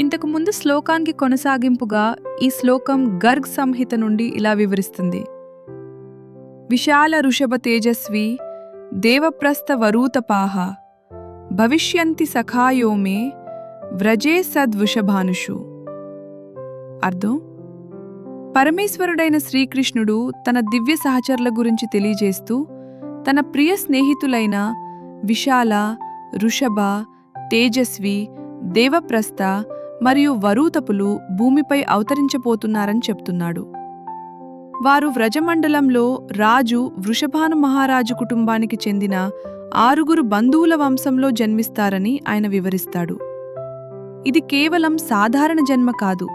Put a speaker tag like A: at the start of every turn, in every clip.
A: ఇంతకు ముందు శ్లోకానికి కొనసాగింపుగా ఈ శ్లోకం గర్గ్ సంహిత నుండి ఇలా వివరిస్తుంది. విశాల ఋషభ తేజస్వి దేవప్రస్థ వరూతపాహ భవిష్యంతి సఖాయో మే వ్రజే సద్వృషభానుషు. అర్థం: పరమేశ్వరుడైన శ్రీకృష్ణుడు తన దివ్య సహచరుల గురించి తెలియజేస్తూ తన ప్రియ స్నేహితులైన విశాల, ఋషభ, తేజస్వి, దేవప్రస్థ మరియు వరూతపులు భూమిపై అవతరించబోతున్నారని చెప్తున్నాడు. వారు వ్రజమండలంలో రాజు వృషభాను మహారాజు కుటుంబానికి చెందిన 6 బంధువుల వంశంలో జన్మిస్తారని ఆయన వివరిస్తాడు. ఇది కేవలం సాధారణ జన్మ కాదు.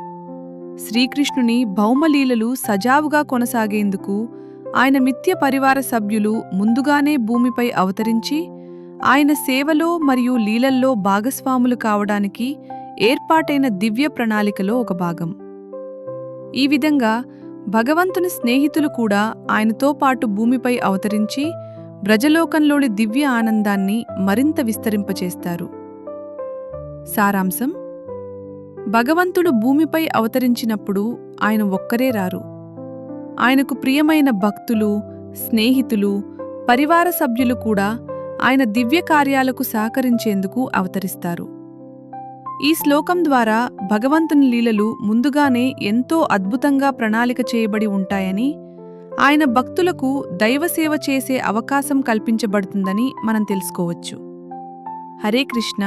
A: శ్రీకృష్ణుని భౌమలీలలు సజావుగా కొనసాగేందుకు ఆయన మిత్య పరివార సభ్యులు ముందుగానే భూమిపై అవతరించి ఆయన సేవలో మరియు లీలల్లో భాగస్వాములు కావడానికి ఏర్పాటైన దివ్య ప్రణాళికలో ఒక భాగం. ఈ విధంగా భగవంతుని స్నేహితులు కూడా ఆయనతో పాటు భూమిపై అవతరించి బ్రజలోకంలోని దివ్య ఆనందాన్ని మరింత విస్తరింపచేస్తారు. సారాంశం: భగవంతుడు భూమిపై అవతరించినప్పుడు ఆయన ఒక్కరే రారు. ఆయనకు ప్రియమైన భక్తులు, స్నేహితులు, పరివార సభ్యులు కూడా ఆయన దివ్య కార్యాలకు సహకరించేందుకు అవతరిస్తారు. ఈ శ్లోకం ద్వారా భగవంతుని లీలలు ముందుగానే ఎంతో అద్భుతంగా ప్రణాళిక చేయబడి ఉంటాయని, ఆయన భక్తులకు దైవసేవ చేసే అవకాశం కల్పించబడుతుందని మనం తెలుసుకోవచ్చు. హరే కృష్ణ.